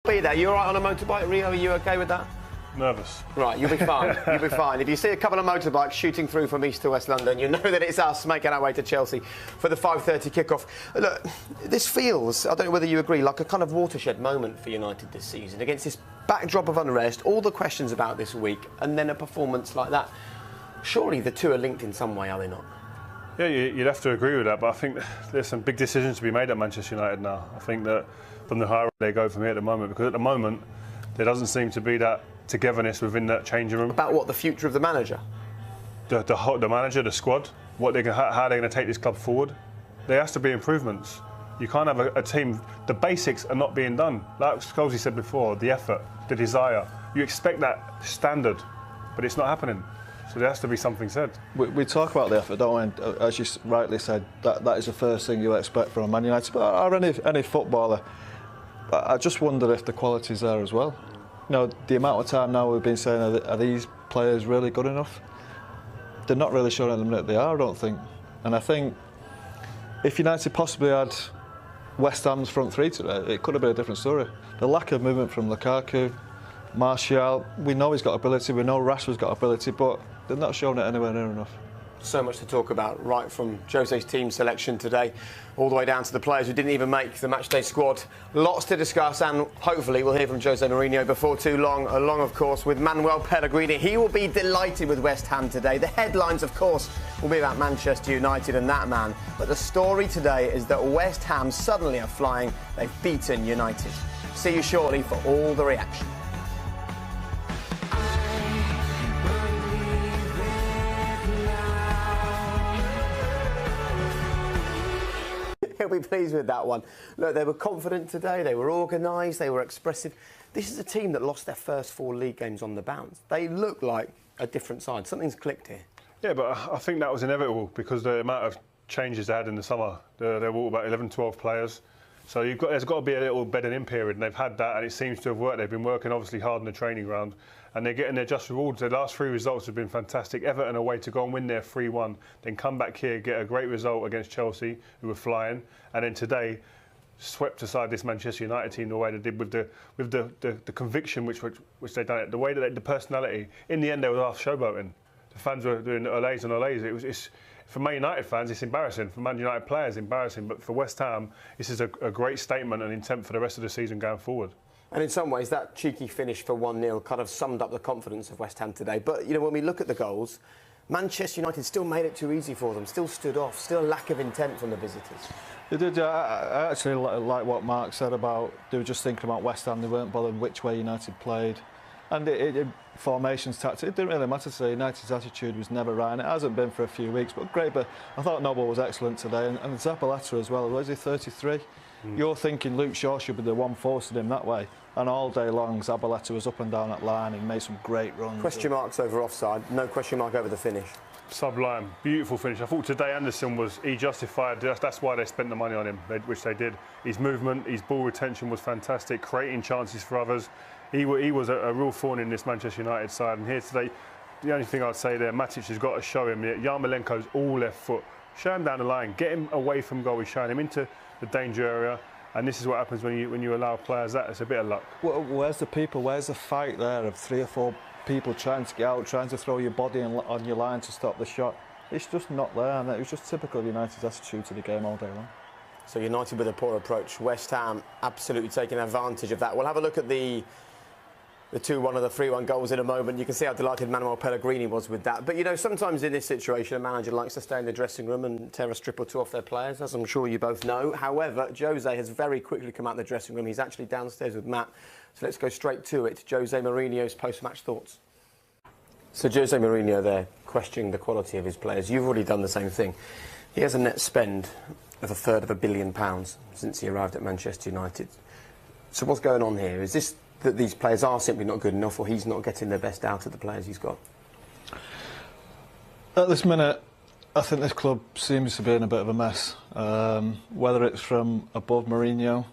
Be there. You all right on a motorbike, Rio? Are you okay with that? Nervous. Right, you'll be fine. You'll be fine. If you see a couple of motorbikes shooting through from east to west London, you know that it's us making our way to Chelsea for the 5:30 kickoff. Look, this feels, I don't know whether you agree, like a kind of watershed moment for United this season against this backdrop of unrest, all the questions about this week, and then a performance like that. Surely the two are linked in some way, are they not? Yeah, you'd have to agree with that, but I think there's some big decisions to be made at Manchester United now. I think that from the higher they go from here at the moment, because at the moment there doesn't seem to be that togetherness within that changing room. About what, the future of the manager? The manager, the squad, how they're going to take this club forward. There has to be improvements. You can't have a team, the basics are not being done. Like Scholes said before, the effort, the desire. You expect that standard, but it's not happening. So there has to be something said. We talk about the effort, don't we? And as you rightly said, that is the first thing you expect from a Man United, or any footballer. I just wonder if the quality's there as well. You know, the amount of time now we've been saying, are these players really good enough? They're not really showing at the minute they are, I don't think. And I think if United possibly had West Ham's front three today, it could have been a different story. The lack of movement from Lukaku, Martial, we know he's got ability, we know Rashford's got ability, but they're not showing it anywhere near enough. So much to talk about, right from Jose's team selection today all the way down to the players who didn't even make the matchday squad. Lots to discuss, and hopefully we'll hear from Jose Mourinho before too long, along of course with Manuel Pellegrini. He will be delighted with West Ham today. The headlines of course will be about Manchester United and that man, but the story today is that West Ham suddenly are flying. They've beaten United. See you shortly for all the reaction. He'll be pleased with that one. Look, they were confident today, they were organised, they were expressive. This is a team that lost their first 4 league games on the bounce. They look like a different side. Something's clicked here. Yeah, but I think that was inevitable because the amount of changes they had in the summer. They were all about 11, 12 players. So there's got to be a little bedding in period, and they've had that, and it seems to have worked. They've been working obviously hard in the training ground, and they're getting their just rewards. Their last 3 results have been fantastic. Everton away to go and win their 3-1, then come back here, get a great result against Chelsea, who were flying, and then today swept aside this Manchester United team the way they did with the conviction which they done it, the way that the personality. In the end, they were half showboating. The fans were doing olays and olays. For Man United fans, it's embarrassing. For Man United players, embarrassing. But for West Ham, this is a great statement and intent for the rest of the season going forward. And in some ways, that cheeky finish for 1-0 kind of summed up the confidence of West Ham today. But, you know, when we look at the goals, Manchester United still made it too easy for them, still stood off, still a lack of intent from the visitors. They did. I actually like what Mark said about they were just thinking about West Ham. They weren't bothered which way United played. And formations, tactics, it didn't really matter today. United's attitude was never right, and it hasn't been for a few weeks, but great. But I thought Noble was excellent today, and Zabaleta as well. Was he 33? You're thinking Luke Shaw should be the one forcing him that way, and all day long Zabaleta was up and down that line and made some great runs. Question marks over offside, no question mark over the finish. Sublime, beautiful finish. I thought today Anderson he justified. That's why they spent the money on him, which they did. His movement, his ball retention was fantastic, creating chances for others. He was a real thorn in this Manchester United side, and here today, the only thing I'd say there, Matic has got to show him. Yarmolenko's all left foot. Show him down the line, get him away from goal. He's showing him into the danger area, and this is what happens when you allow players that. It's a bit of luck. Where's the people? Where's the fight there of 3 or 4 people trying to get out, trying to throw your body on your line to stop the shot? It's just not there, and it was just typical of United's attitude to the game all day long. So United with a poor approach. West Ham absolutely taking advantage of that. We'll have a look at the 2-1 and the 3-1 goals in a moment. You can see how delighted Manuel Pellegrini was with that. But, you know, sometimes in this situation, a manager likes to stay in the dressing room and tear a strip or 2 off their players, as I'm sure you both know. However, Jose has very quickly come out of the dressing room. He's actually downstairs with Matt. So let's go straight to it. Jose Mourinho's post-match thoughts. So Jose Mourinho there, questioning the quality of his players. You've already done the same thing. He has a net spend of £250 million since he arrived at Manchester United. So what's going on here? Is this that these players are simply not good enough, or he's not getting the best out of the players he's got? At this minute, I think this club seems to be in a bit of a mess. Whether it's from above Mourinho,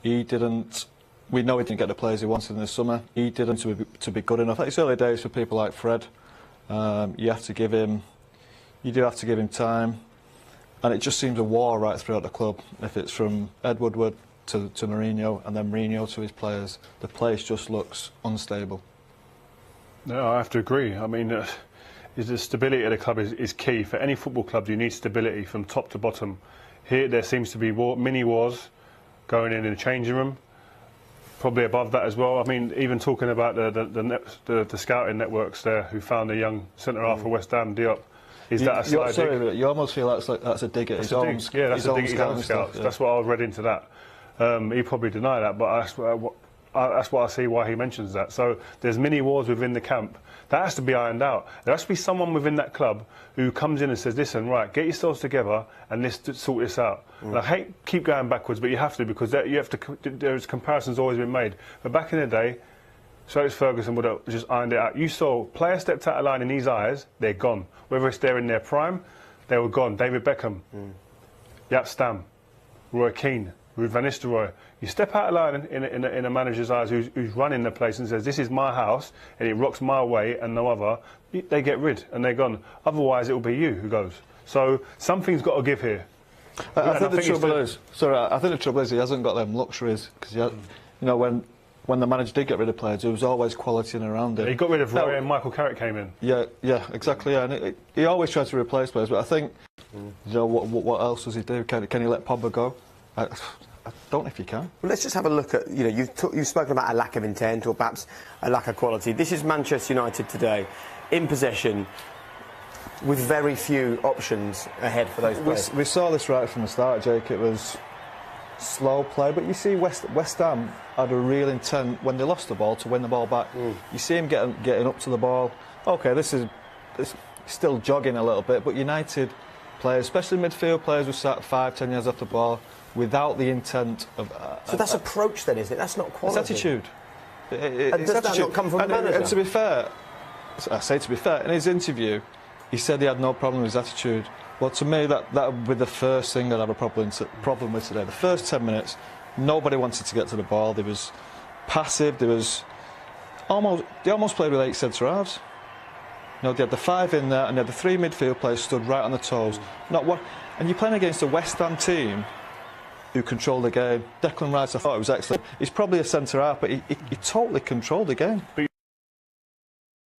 we know he didn't get the players he wanted in the summer. He didn't to be good enough. It's early days for people like Fred. You do have to give him time, and it just seems a war right throughout the club. If it's from Ed Woodward, to Mourinho and then Mourinho to his players, the place just looks unstable. No, I have to agree. I mean, the stability of the club is key. For any football club, you need stability from top to bottom. Here, there seems to be mini wars going in the changing room, probably above that as well. I mean, even talking about the scouting networks there, who found a young centre-half for West Ham, Diop. Is that a side dig? You almost feel that's a dig at his own. Yeah, that's a dig at his own scouts. Yeah. That's what I read into that. He probably denied that, but that's what I see why he mentions that. So there's mini wars within the camp. That has to be ironed out. There has to be someone within that club who comes in and says, listen, right, get yourselves together and let's sort this out. And I hate keep going backwards, but you have to, because there's comparisons always been made. But back in the day, Alex Ferguson would have just ironed it out. You saw players stepped out of line in his eyes, they're gone. Whether it's they're in their prime, they were gone. David Beckham, Jaap Stam, Roy Keane, Ruud van Nistelrooy. You step out of line in a manager's eyes who's running the place and says, this is my house and it rocks my way and no other, they get rid and they're gone. Otherwise, it will be you who goes. So something's got to give here. I think the trouble is he hasn't got them luxuries, because you know, when the manager did get rid of players, there was always quality in around it. He got rid of Roy and Michael Carrick came in. Yeah, exactly. Yeah. And he always tries to replace players, but I think, you know, what else does he do? Can he let Pogba go? I don't know if you can. Well, let's just have a look at, you know, you've spoken about a lack of intent or perhaps a lack of quality. This is Manchester United today, in possession, with very few options ahead for those players. We saw this right from the start, Jake. It was slow play, but you see West Ham had a real intent when they lost the ball to win the ball back. You see him getting up to the ball. OK, this is still jogging a little bit, but United players, especially midfield players who sat 5-10 yards off the ball, without the intent of... so that's approach then, isn't it? That's not quality. It's attitude. Does that not come from the manager? And to be fair, in his interview, he said he had no problem with his attitude. Well, to me, that would be the first thing I'd have a problem with today. The first 10 minutes, nobody wanted to get to the ball. They was passive. They almost played with 8 centre-halves. You know, they had the 5 in there, and they had the 3 midfield players stood right on the toes. And you're playing against a West Ham team who controlled the game. Declan Rice, I thought it was excellent. He's probably a centre-half, but he totally controlled the game. But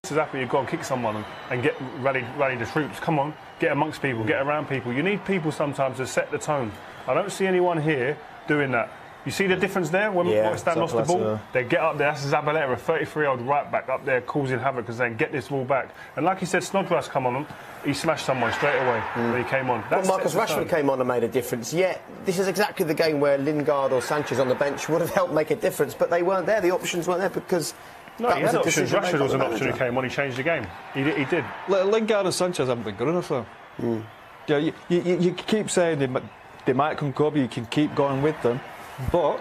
this is happy you go and kick someone and get rally the troops. Come on, get amongst people, get around people. You need people sometimes to set the tone. I don't see anyone here doing that. You see the difference there? When West Ham lost the ball, they get up there. That's Zabaleta, a 33-year-old right back up there causing havoc because they get this ball back. And like you said, Snodgrass come on, he smashed someone straight away when he came on. Well, Marcus Rashford came on and made a difference. Yet this is exactly the game where Lingard or Sanchez on the bench would have helped make a difference, but they weren't there. The options weren't there because... No, he had options. Rashford was an option who came on. He changed the game. He did. Lingard and Sanchez haven't been good enough, though. You keep saying they might come good, you can keep going with them, but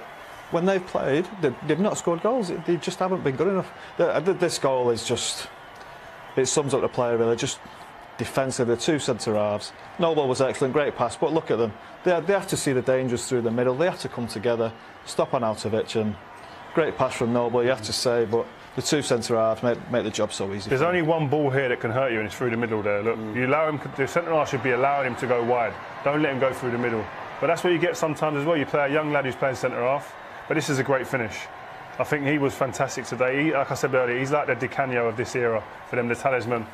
when they've played, they've not scored goals. They just haven't been good enough. This goal is just... It sums up the player, really. Just defensive, the 2 centre-halves. Noble was excellent, great pass, but look at them. They have to see the dangers through the middle. They have to come together, stop on Arnautovic, and great pass from Noble, you have to say, but the 2 centre-halves make the job so easy. There's only one ball here that can hurt you, and it's through the middle there. Look, you allow him. The centre-half should be allowing him to go wide. Don't let him go through the middle. But that's what you get sometimes as well. You play a young lad who's playing centre-half, but this is a great finish. I think he was fantastic today. Like I said earlier, he's like the Di Canio of this era for them, the talisman.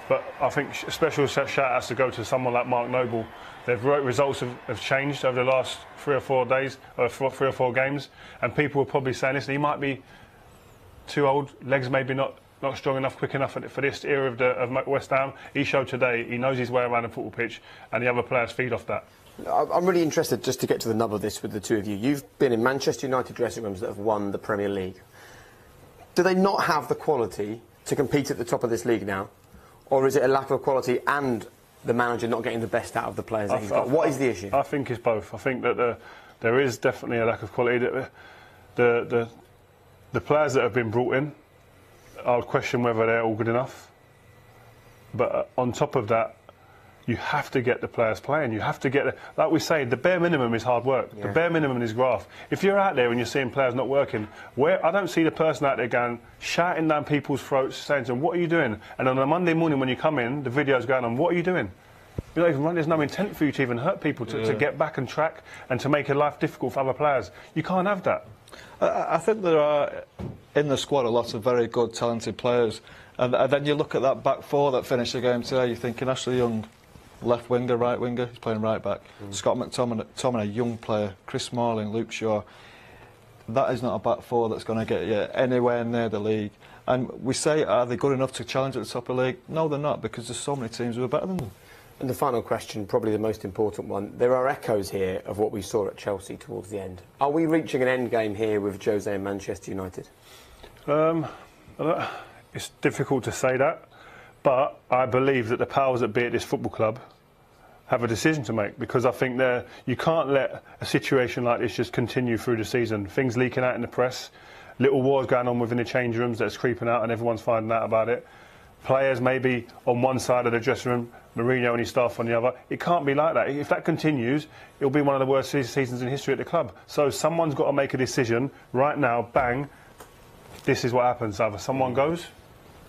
But I think special shout-outs to go to someone like Mark Noble. Their results have changed over the last 3 or 4 days, or 3 or 4 games, and people were probably saying, listen, he might be too old, legs maybe not strong enough, quick enough for this era of West Ham. He showed today he knows his way around a football pitch, and the other players feed off that. I'm really interested, just to get to the nub of this with the two of you. You've been in Manchester United dressing rooms that have won the Premier League. Do they not have the quality to compete at the top of this league now? Or is it a lack of quality and the manager not getting the best out of the players that he's got? What is the issue? I think it's both. I think that there is definitely a lack of quality. The players that have been brought in, I would question whether they're all good enough. But on top of that, you have to get the players playing. You have to get, like we say, the bare minimum is hard work. Yeah. The bare minimum is graft. If you're out there and you're seeing players not working, I don't see the person out there going, shouting down people's throats, saying to them, what are you doing? And on a Monday morning when you come in, the video's going on, what are you doing? You're not even running. There's no intent for you to even hurt people, to get back and track and to make a life difficult for other players. You can't have that. I think there are in the squad a lot of very good, talented players, and then you look at that back four that finished the game today. You're thinking Ashley Young, left winger, right winger. He's playing right back. Scott McTominay, a young player. Chris Smalling, Luke Shaw. That is not a back four that's going to get you anywhere near the league. And we say, are they good enough to challenge at the top of the league? No, they're not, because there's so many teams who are better than them. And the final question, probably the most important one. There are echoes here of what we saw at Chelsea towards the end. Are we reaching an end game here with Jose and Manchester United? It's difficult to say that, but I believe that the powers that be at this football club have a decision to make, because I think you can't let a situation like this just continue through the season. Things leaking out in the press, little wars going on within the change rooms that's creeping out and everyone's finding out about it. Players maybe on one side of the dressing room, Mourinho and his staff on the other. It can't be like that. If that continues, it'll be one of the worst seasons in history at the club. So someone's got to make a decision right now, bang, this is what happens. Either someone goes...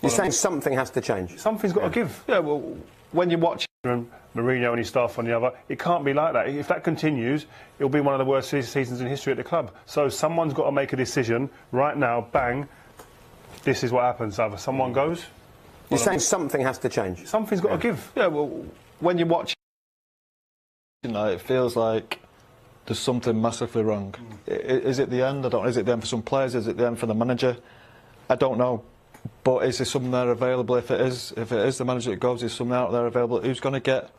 You're saying something has to change? Something's got to give. Yeah, well, when you watch... Mourinho and his staff on the other. It can't be like that. If that continues, it'll be one of the worst seasons in history at the club. So someone's got to make a decision right now, bang, this is what happens. Either someone goes... You're saying something has to change? Something's got to give. Yeah, well, when you watch, it feels like there's something massively wrong. Is it the end? I don't know. Is it the end for some players? Is it the end for the manager? I don't know. But is there someone there available? If it is the manager that goes, is someone out there available who's going to get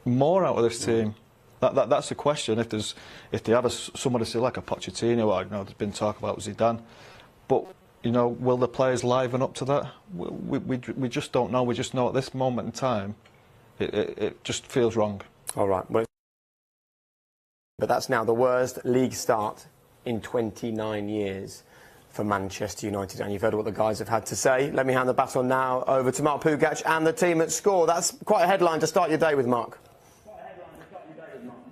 more out of this team? That's the question. If they have somebody say like a Pochettino, I know there's been talk about Zidane, but will the players liven up to that? We just don't know. We just know at this moment in time, it just feels wrong. All right. Well, but that's now the worst league start in 29 years for Manchester United. And you've heard what the guys have had to say. Let me hand the baton now over to Mark Pugac and the team at Score. That's quite a headline to start your day with, Mark.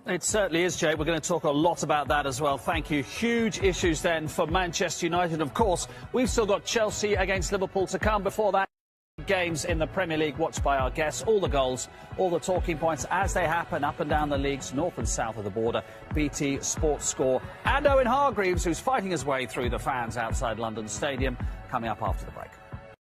It certainly is, Jake. We're going to talk a lot about that as well. Thank you. Huge issues then for Manchester United. Of course, we've still got Chelsea against Liverpool to come. Before that, games in the Premier League watched by our guests. All the goals, all the talking points as they happen up and down the leagues, north and south of the border. BT Sports Score. And Owen Hargreaves, who's fighting his way through the fans outside London Stadium, coming up after the break.